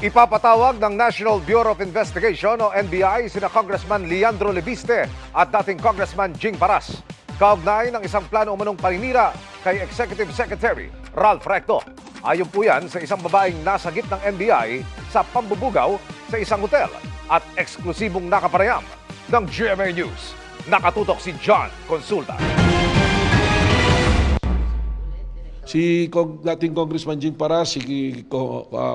Ipapatawag ng National Bureau of Investigation o NBI sina Congressman Leandro Lebiste at dating Congressman Jing Paras. Kaugnay ng isang plano umunong paninira kay Executive Secretary Ralph Recto. Ayon po yan sa isang babaeng nasagip ng NBI sa pambubugaw sa isang hotel at eksklusibong nakaparayam ng GMA News. Nakatutok si John Consulta. Si dating Congressman Jing Paras, si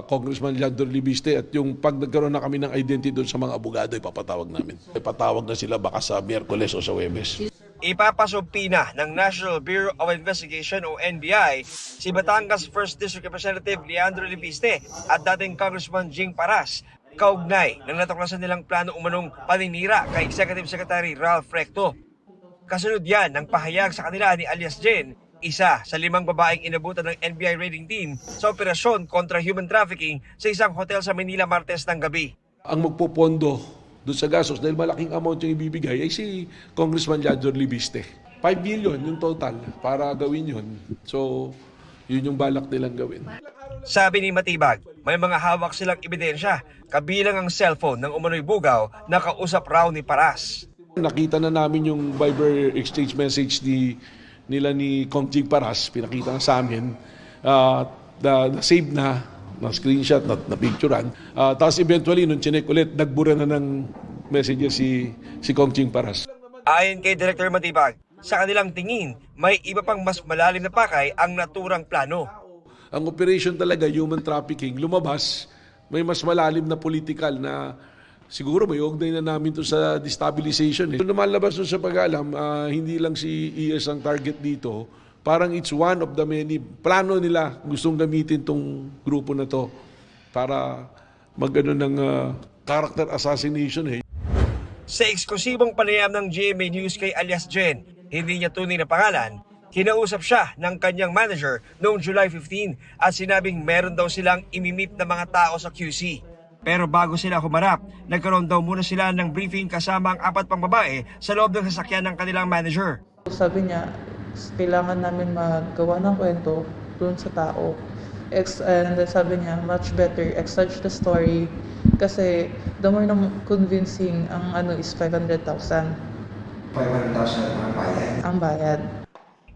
Congressman Leandro Lebiste at yung pag nagkaroon na kami ng identity doon sa mga abogado, ipapatawag namin. Ipatawag na sila baka sa Miyerkules o sa Huwebes. Ipapasubpina ng National Bureau of Investigation o NBI si Batangas 1st District Representative Leandro Lebiste at dating Congressman Jing Paras kaugnay ng natuklasan nilang plano umanong paninira kay Executive Secretary Ralph Recto. Kasunod yan ng pahayag sa kanila ni alias Jen, isa sa 5 babaeng inabutan ng NBI raiding team sa operasyon kontra human trafficking sa isang hotel sa Manila Martes ng gabi. Ang magpopondo doon sa gastos dahil malaking amount yung ibibigay ay si Congressman Leandro Lebiste. 5 billion yung total para gawin yun. So, yun yung balak nilang gawin. Sabi ni Matibag, may mga hawak silang ebidensya, kabilang ang cellphone ng umano'y bugaw na kausap raw ni Paras. Nakita na namin yung Viber exchange message nila ni Kong Jing Paras, pinakita na sa amin, na-save na screenshot, na picturean. Tapos eventually, nung chinek ulit, nagbura na ng messages si Kong Jing Paras. Ayon kay Director Matibag, sa kanilang tingin, may iba pang mas malalim na pakay ang naturang plano. Ang operation talaga, human trafficking, lumabas, may mas malalim na political na siguro may ugnay na namin to sa destabilization. Kung lumalabas doon sa pag-alam, hindi lang si ES ang target dito. Parang it's one of the many plano nila gustong gamitin tong grupo na to para mag-ano ng character assassination. Sa eksklusibong panayam ng GMA News kay alias Jen, hindi niya tunay na pangalan, kinausap siya ng kanyang manager noong July 15 at sinabing meron daw silang imimit na mga tao sa QC. Pero bago sila humarap, nagkaroon daw muna sila ng briefing kasama ang 4 pang babae sa loob ng sasakyan ng kanilang manager. Sabi niya, kailangan namin maggawa ng kwento dun sa tao. And then sabi niya, much better, exage the story. Kasi the more na convincing, ang ano is 500,000. 500,000 ang bayad? Ang bayad.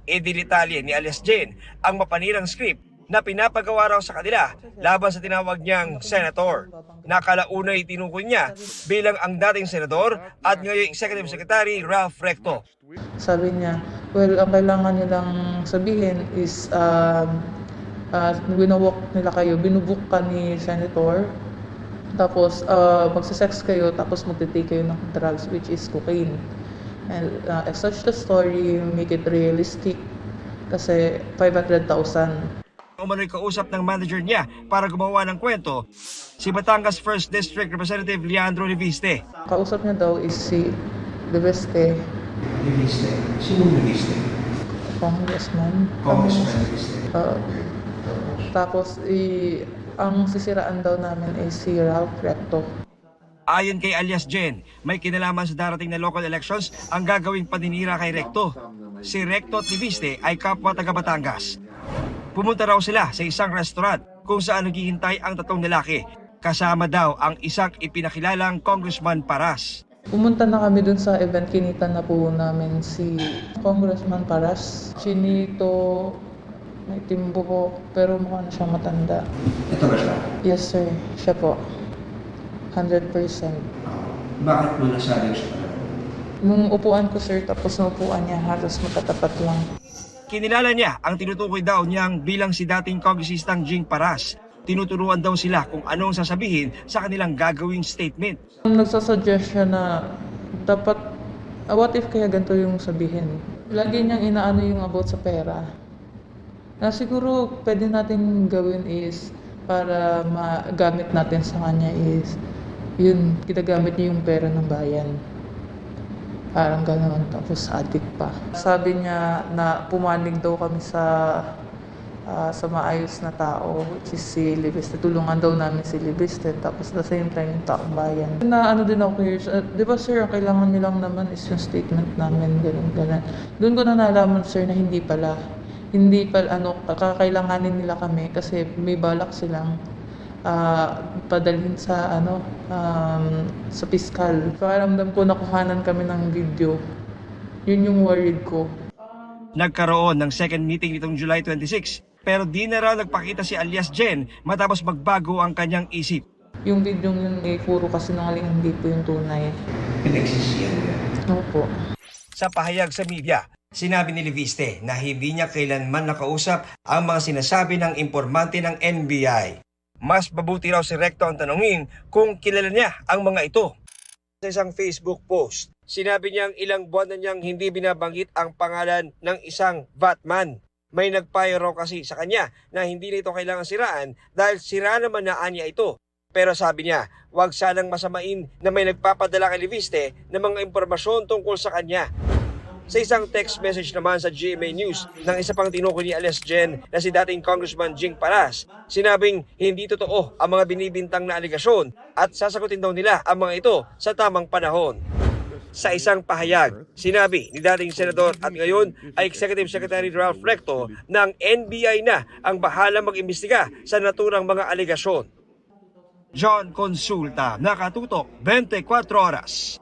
Idinitalye ni alias Jen ang mapanirang script na pinapagawa raw sa kanila laban sa tinawag niyang senator. Nakalaunay tinukoy niya bilang ang dating senador at ngayong Executive Secretary Ralph Recto. Sabi niya, well, ang kailangan nilang sabihin is binubuk nila kayo, binubuk ka ni senator, tapos magsisex kayo, tapos magtitake kayo ng drugs, which is cocaine. And exage the story, make it realistic, kasi 500,000. Umano'y kausap ng manager niya para gumawa ng kwento, si Batangas 1st District Representative Leandro Lebiste. Kausap niya daw is si Lebiste. Lebiste? Sinong Lebiste? Congressman. Congressman Lebiste. Tapos ang sisiraan daw namin is si Ralph Recto. Ayon kay alias Jen, may kinalaman sa darating na local elections ang gagawing paninira kay Recto. Si Recto at Lebiste ay kapwa taga Batangas. Pumunta raw sila sa isang restaurant kung saan naghihintay ang 3 lalaki. Kasama daw ang isang ipinakilalang Congressman Paras. Pumunta na kami dun sa event, kinita na po namin si Congressman Paras. Chinito, may timbo po, pero mukha na siya matanda. Ito ba siya? Yes sir, siya po. 100%. Bakit mo nasabing siya? Nung upuan ko sir, tapos nung upuan niya, halos magkatapat lang. Kinilala niya ang tinutukoy daw niyang bilang si dating kongresistang Jing Paras. Tinuturuan daw sila kung anong sasabihin sa kanilang gagawing statement. Nagsasuggest siya na dapat, what if kaya ganito yung sabihin? Lagi niyang inaano yung about sa pera. Na siguro pwede natin gawin is para magamit natin sa kanya is yun, ginagamit niya yung pera ng bayan. Parang gano'n, tapos addict pa. Sabi niya na pumanig daw kami sa maayos na tao, which is si Lebiste. Tulungan daw namin si Lebiste, tapos at the same time yung taong bayan. Na ano din ako curious, di ba sir, ang kailangan nilang naman is yung statement namin, gano'n. Doon ko na nalaman sir na hindi pala, kakailanganin nila kami kasi may balak silang padalhin sa sa piskal. Pakiramdam ko nakuhanan kami ng video. Yun yung worried ko. Nagkaroon ng second meeting nitong July 26 pero di na raw nagpakita si alias Jen matapos magbago ang kanyang isip. Yung video yun puro kasinungaling, hindi po yung tunay. Pinagsisiyan niya. Opo. Sa pahayag sa media, sinabi ni Leviste na hindi niya kailanman nakausap ang mga sinasabi ng impormante ng NBI. Mas mabuti raw si Recto ang tanungin kung kilala niya ang mga ito. Sa isang Facebook post, sinabi niyang ilang buwan na niyang hindi binabanggit ang pangalan ng isang Batman. May nagpayo raw kasi sa kanya na hindi na ito kailangan siraan dahil sira naman na anya ito. Pero sabi niya, huwag sanang masamain na may nagpapadala kay Leviste ng mga impormasyon tungkol sa kanya. Sa isang text message naman sa GMA News ng isa pang tinukoy ni alias Jen na si dating Congressman Jing Paras, sinabing hindi totoo ang mga binibintang na aligasyon at sasagutin daw nila ang mga ito sa tamang panahon. Sa isang pahayag, sinabi ni dating senador at ngayon ay Executive Secretary Ralph Recto na ang NBI na ang bahala mag-imbestiga sa naturang mga aligasyon. John Consulta, Nakatutok, 24 Oras.